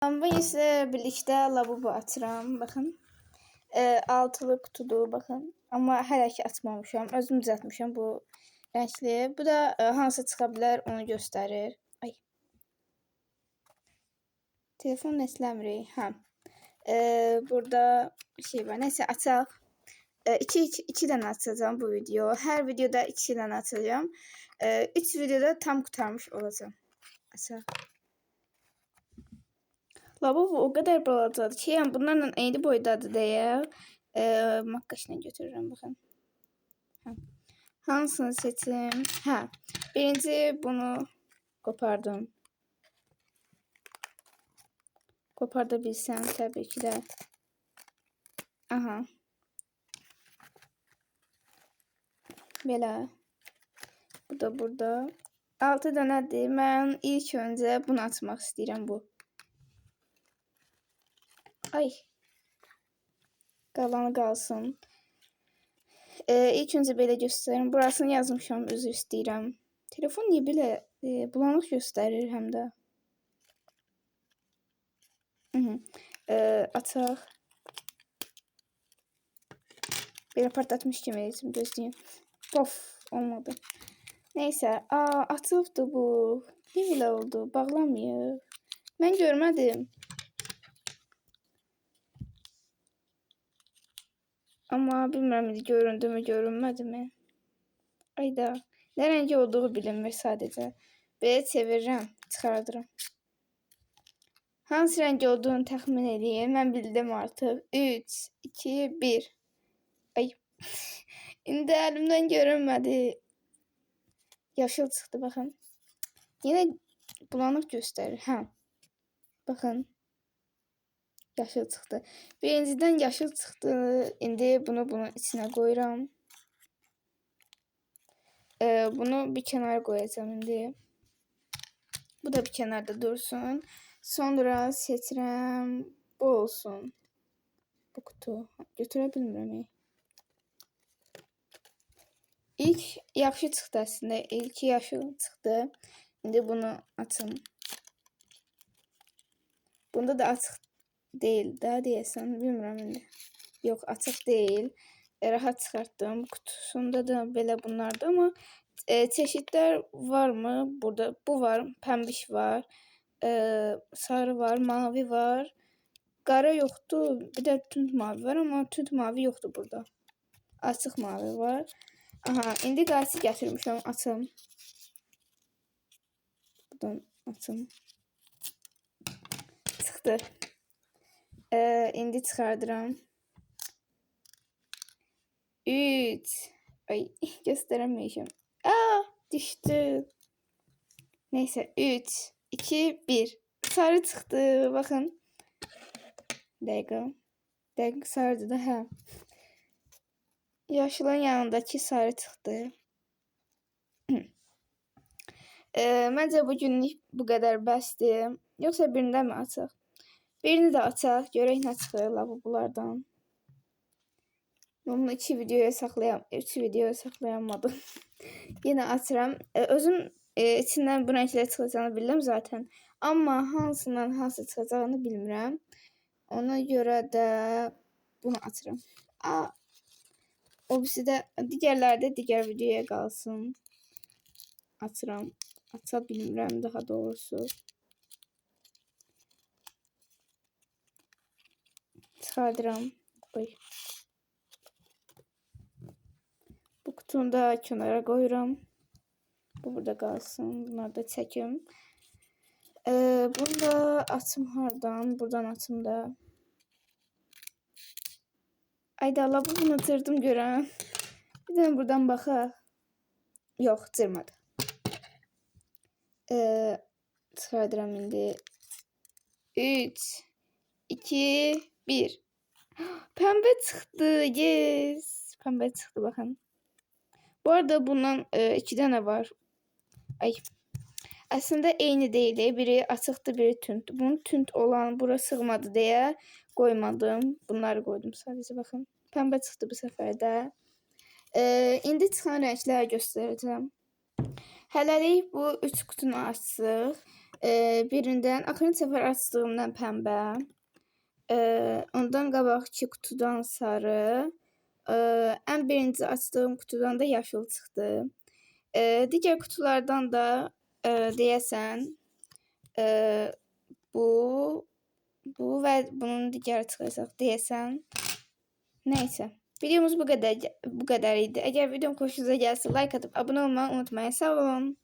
Bugün sizlerle birlikte lavabo açıram. Bakın. Altılı kutudur bakın. Ama hələ ki açmamışam. Özüm düzəltmişəm bu renkli. Bu da hansı çıxa bilər onu göstərir. Ay. Telefon nesləmir. Hə. Burada şey var. Neyse açaq. İki dənə açacağım bu video. Hər videoda 2 dənə açacağım. 3 videoda tam qurtarmış olacağım. Açaq. Lavabo o kadar balacadır ki, yani bunlarla eyni boydadır deyə maqqaşla götürürəm, baxın. Hansını seçim? Hə. Birinci bunu qopardım. Qoparda bilsəm təbii ki də. Aha. Belə. Bu da burada. 6 dənədir. Mən ilk öncə bunu açmaq istəyirəm bu. Ay. Qalanı qalsın. İlk öncə belə göstərim. Burasını yazmışam, üzr istəyirəm. Telefon niyə belə bulanıq göstərir həm də? Açaq. Belə partlatmış kimi edim, gözləyim. Of, olmadı. Neysə, açılıbdır bu. Niyə belə oldu? Bağlamıyor. Mən görmədim. Amma bilmirəm, göründü mü, görünmədi mi? Ayda. Nə rəngi olduğu bilinmir sadəcə. Belə çevirirəm, çıxardıram. Hansı rəngi olduğunu təxmin edin. Mən bildim artıq. 3, 2, 1. Ay. İndi əlimdən görünmədi. Yaşıl çıxdı, baxın. Yenə bulanıq göstərir. Hə. Baxın. Yaşıl çıxdı. Birincidən yaşıl çıxdı. İndi bunu bunun içinə qoyuram. Bunu bir kənara qoyacağım indi. Bu da bir kənarda dursun. Sonra seçirəm. Bu olsun. Bu kutu. Götürə bilmirəm. İlk yaxşı çıxdı əslində. İlk yaşıl çıxdı. İndi bunu açım. Bunda da açıq değil də deyəsən. Bilmirəm indi. Yox, açıq deyil. Rahat çıxartdım. Kutusunda da belə bunlardır. Amma çeşidlər var mı? Burada bu var. Pəmbiş var. Sarı var. Mavi var. Qara yoxdur. Bir də tünd mavi var. Amma tünd mavi yoxdur burada. Açıq mavi var. Aha, indi qarşı gətirmişəm. Açım. Buradan açım. Çıxdı. İndi çıxardıram. 3. Ay, göstərəməyəcəm. Düşdü. Neyse, 3, 2, 1. Sarı çıxdı. Baxın. Dəqiq sarıdır da, hə. Yaşılın yanındakı sarı çıxdı. Məncə bugünlük bu qədər bəsdir. Yoxsa birində mi açaq? Birini də açaq. Görək nə çıxır lavabolardan. Bunu 3 videoya saxlayamadım. Yenə açıram. Özüm içindən bu renklər çıxacağını bildim zaten. Amma hansından hansı çıxacağını bilmirəm. Ona görə də bunu açıram. O birisi də digərləri də digər videoya qalsın. Açıram. Aça bilmirəm daha doğrusu. Çıxardıram. Oy. Bu kutunu da kənara qoyuram. Bu burada qalsın. Bunları da çəkim. Bunu da açım hardan? Buradan açım da. Ayda Allah bunu cırdım görən. Bir də buradan baxaq. Yox, cırmadı. Çıxardıram indi. 3, 2, 1. Pəmbə çıxdı. Yes. Pəmbə çıxdı, baxın. Bu arada bundan 2 dənə var. Ay. Əslində eyni deyil. Biri açıqdır, biri tündür. Bunun tünd olan bura sığmadı deyə qoymadım. Bunları qoydum sadəcə, baxın. Pəmbə çıxdı bu səfər də. İndi çıxan rəngləri göstərəcəm. Hələlik bu 3 kutunu açsıq. Birindən axırıncı səfər açdığımdan pəmbə, ondan qabaqki qutudan sarı, ən birinci açdığım qutudan da yaşıl çıxdı. Digər qutulardan da deyəsən bu və bunun digəri çıxacaq deyəsən. Nəysə. Videomuz bu qədər idi. Əgər videom xoşunuza gəlsə like atıb abunə olmayı unutmayın. Sağ olun.